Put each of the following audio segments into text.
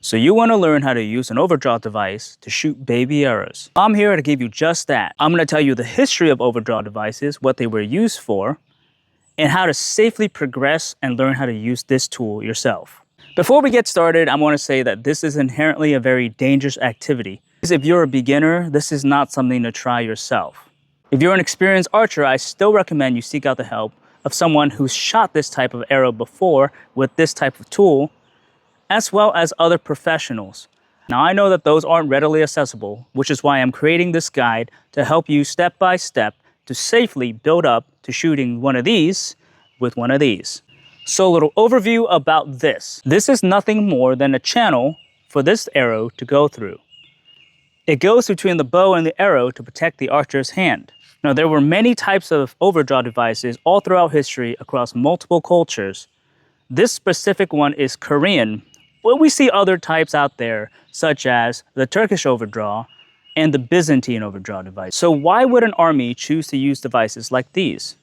So you want to learn how to use an overdraw device to shoot baby arrows. I'm here to give you just that. I'm going to tell you the history of overdraw devices, what they were used for, and how to safely progress and learn how to use this tool yourself. Before we get started, I want to say that this is inherently a very dangerous activity. If you're a beginner, this is not something to try yourself. If you're an experienced archer, I still recommend you seek out the help of someone who's shot this type of arrow before with this type of tool, as well as other professionals. Now, I know that those aren't readily accessible, which is why I'm creating this guide to help you step by step to safely build up to shooting one of these with one of these. So a little overview about this. This is nothing more than a channel for this arrow to go through. It goes between the bow and the arrow to protect the archer's hand. Now, there were many types of overdraw devices all throughout history across multiple cultures. This specific one is Korean. But we see other types out there, such as the Turkish overdraw and the Byzantine overdraw device. So why would an army choose to use devices like these?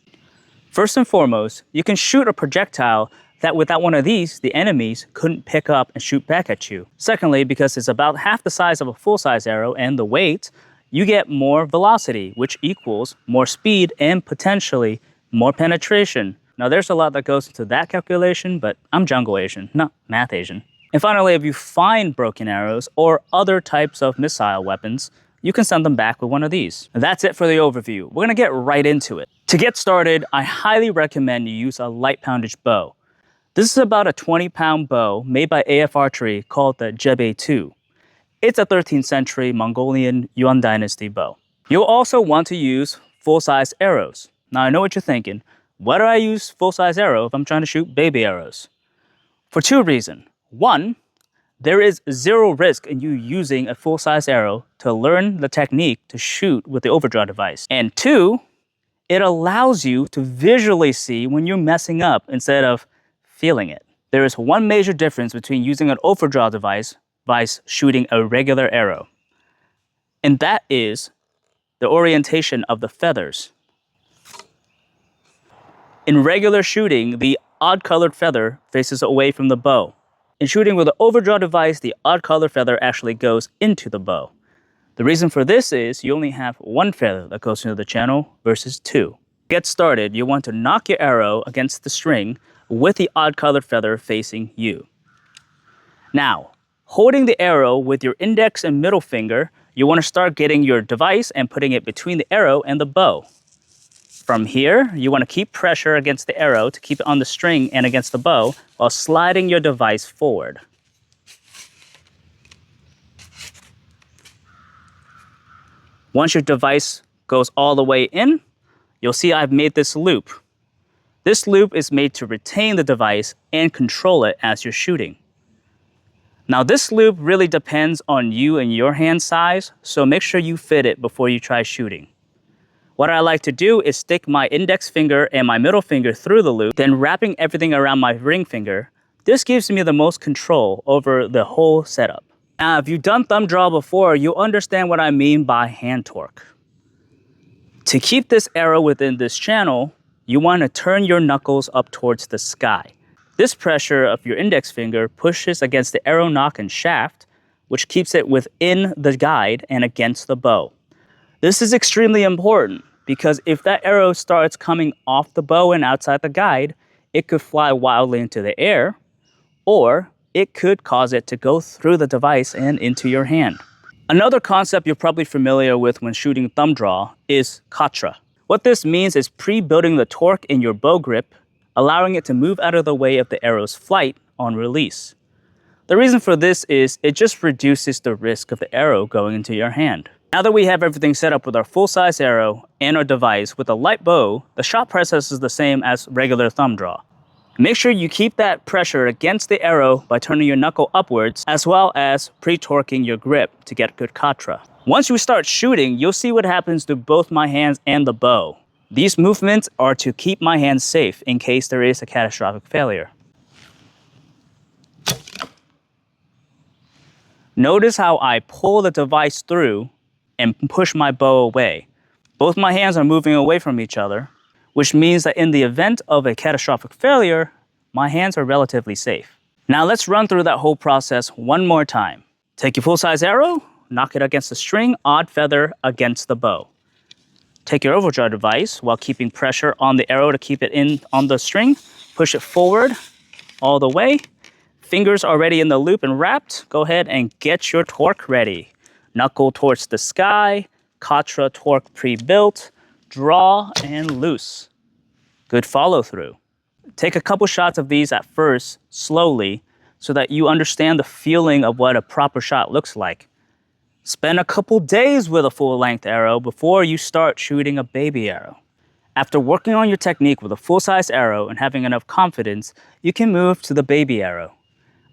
First and foremost, you can shoot a projectile that without one of these, the enemies couldn't pick up and shoot back at you. Secondly, because it's about half the size of a full-size arrow and the weight, you get more velocity, which equals more speed and potentially more penetration. Now, there's a lot that goes into that calculation, but I'm Jungle Asian, not Math Asian. And finally, if you find broken arrows or other types of missile weapons, you can send them back with one of these. That's it for the overview. We're gonna get right into it. To get started, I highly recommend you use a light poundage bow. This is about a 20-pound bow made by AF Archery called the Jebe 2. It's a 13th century Mongolian Yuan Dynasty bow. You'll also want to use full-size arrows. Now, I know what you're thinking. Why do I use full-size arrow if I'm trying to shoot baby arrows? For two reasons. One, there is zero risk in you using a full-size arrow to learn the technique to shoot with the overdraw device. And two, it allows you to visually see when you're messing up instead of feeling it. There is one major difference between using an overdraw device versus shooting a regular arrow. And that is the orientation of the feathers. In regular shooting, the odd-colored feather faces away from the bow. In shooting with an overdraw device, the odd-colored feather actually goes into the bow. The reason for this is you only have one feather that goes into the channel versus two. To get started, you want to knock your arrow against the string with the odd-colored feather facing you. Now, holding the arrow with your index and middle finger, you want to start getting your device and putting it between the arrow and the bow. From here, you want to keep pressure against the arrow to keep it on the string and against the bow while sliding your device forward. Once your device goes all the way in, you'll see I've made this loop. This loop is made to retain the device and control it as you're shooting. Now, this loop really depends on you and your hand size, so make sure you fit it before you try shooting. What I like to do is stick my index finger and my middle finger through the loop, then wrapping everything around my ring finger. This gives me the most control over the whole setup. Now, if you've done thumb draw before, you'll understand what I mean by hand torque. To keep this arrow within this channel, you want to turn your knuckles up towards the sky. This pressure of your index finger pushes against the arrow nock and shaft, which keeps it within the guide and against the bow. This is extremely important because if that arrow starts coming off the bow and outside the guide, it could fly wildly into the air, or it could cause it to go through the device and into your hand. Another concept you're probably familiar with when shooting thumb draw is katra. What this means is pre-building the torque in your bow grip, allowing it to move out of the way of the arrow's flight on release. The reason for this is it just reduces the risk of the arrow going into your hand. Now that we have everything set up with our full-size arrow and our device with a light bow, the shot process is the same as regular thumb draw. Make sure you keep that pressure against the arrow by turning your knuckle upwards, as well as pre-torquing your grip to get good katra. Once you start shooting, you'll see what happens to both my hands and the bow. These movements are to keep my hands safe in case there is a catastrophic failure. Notice how I pull the device through and push my bow away. Both my hands are moving away from each other, which means that in the event of a catastrophic failure, my hands are relatively safe. Now let's run through that whole process one more time. Take your full-size arrow, knock it against the string, odd feather against the bow. Take your overdraw device while keeping pressure on the arrow to keep it in on the string. Push it forward all the way. Fingers already in the loop and wrapped. Go ahead and get your torque ready. Knuckle towards the sky, Katra torque pre-built, draw and loose. Good follow through. Take a couple shots of these at first, slowly, so that you understand the feeling of what a proper shot looks like. Spend a couple days with a full-length arrow before you start shooting a baby arrow. After working on your technique with a full-size arrow and having enough confidence, you can move to the baby arrow.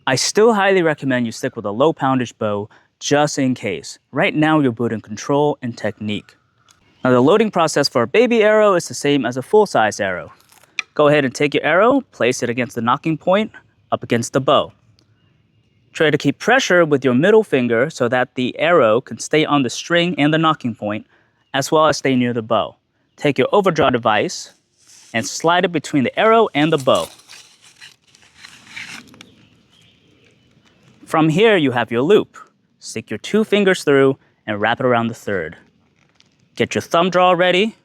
I still highly recommend you stick with a low poundage bow just in case. Right now you're building control and technique. Now the loading process for a baby arrow is the same as a full-size arrow. Go ahead and take your arrow, place it against the knocking point, up against the bow. Try to keep pressure with your middle finger so that the arrow can stay on the string and the knocking point, as well as stay near the bow. Take your overdraw device and slide it between the arrow and the bow. From here, you have your loop. Stick your 2 fingers through and wrap it around the third. Get your thumb draw ready,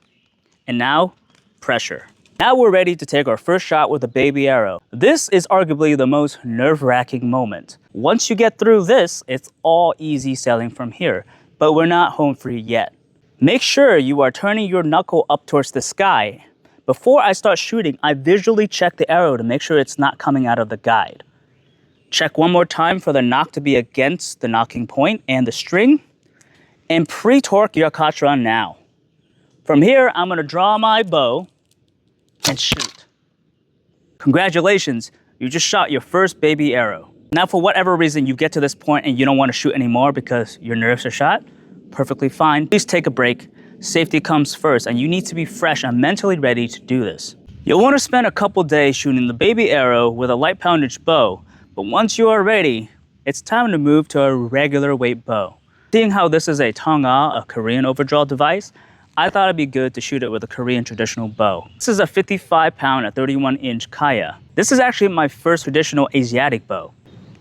and now pressure. Now we're ready to take our first shot with a baby arrow. This is arguably the most nerve-wracking moment. Once you get through this, it's all easy sailing from here, but we're not home free yet. Make sure you are turning your knuckle up towards the sky. Before I start shooting, I visually check the arrow to make sure it's not coming out of the guide. Check one more time for the knock to be against the knocking point and the string, and pre-torque your Katra now. From here, I'm gonna draw my bow and shoot. Congratulations, you just shot your first baby arrow. Now for whatever reason you get to this point and you don't want to shoot anymore because your nerves are shot, perfectly fine. Please take a break. Safety comes first and you need to be fresh and mentally ready to do this. You'll want to spend a couple days shooting the baby arrow with a light poundage bow, but once you are ready, it's time to move to a regular weight bow. Seeing how this is a Tong'a, a Korean overdraw device, I thought it'd be good to shoot it with a Korean traditional bow. This is a 55-pound at 31-inch Kaya. This is actually my first traditional Asiatic bow.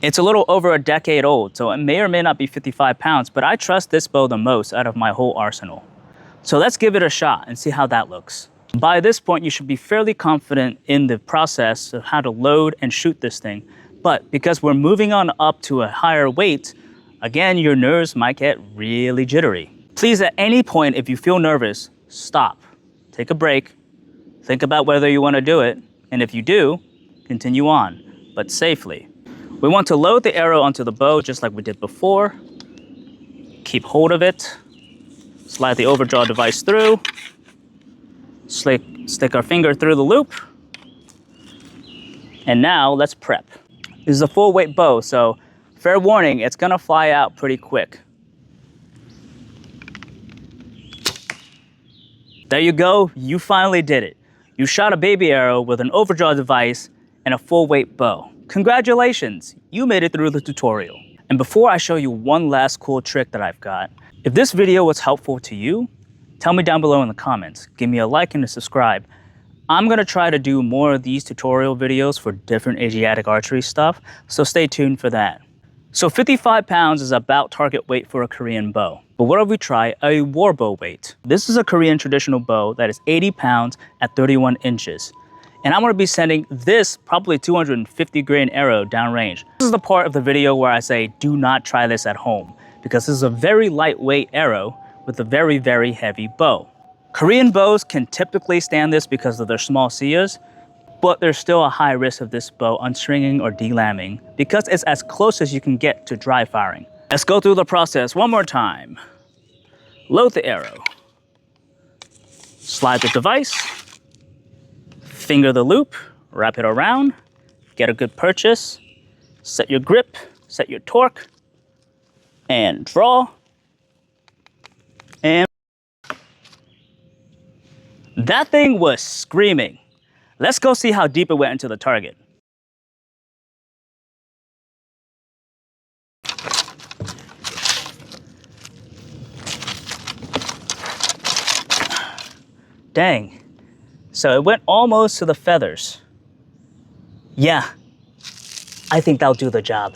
It's a little over a decade old, so it may or may not be 55 pounds, but I trust this bow the most out of my whole arsenal. So let's give it a shot and see how that looks. By this point, you should be fairly confident in the process of how to load and shoot this thing. But because we're moving on up to a higher weight, again, your nerves might get really jittery. Please, at any point, if you feel nervous, stop. Take a break. Think about whether you want to do it. And if you do, continue on, but safely. We want to load the arrow onto the bow just like we did before. Keep hold of it. Slide the overdraw device through. Stick our finger through the loop. And now let's prep. This is a full weight bow, so fair warning, it's gonna fly out pretty quick. There you go, you finally did it. You shot a baby arrow with an overdraw device and a full weight bow. Congratulations, you made it through the tutorial. And before I show you one last cool trick that I've got, if this video was helpful to you, tell me down below in the comments. Give me a like and a subscribe. I'm gonna try to do more of these tutorial videos for different Asiatic archery stuff, so stay tuned for that. So 55 pounds is about target weight for a Korean bow. But what if we try a Warbow weight? This is a Korean traditional bow that is 80 pounds at 31 inches. And I'm gonna be sending this probably 250 grain arrow downrange. This is the part of the video where I say, do not try this at home, because this is a very lightweight arrow with a very, very heavy bow. Korean bows can typically stand this because of their small siyas, but there's still a high risk of this bow unstringing or delambing because it's as close as you can get to dry firing. Let's go through the process one more time. Load the arrow. Slide the device. Finger the loop, wrap it around, get a good purchase, set your grip, set your torque, and draw. And that thing was screaming. Let's go see how deep it went into the target. Dang. So it went almost to the feathers. Yeah, I think that'll do the job.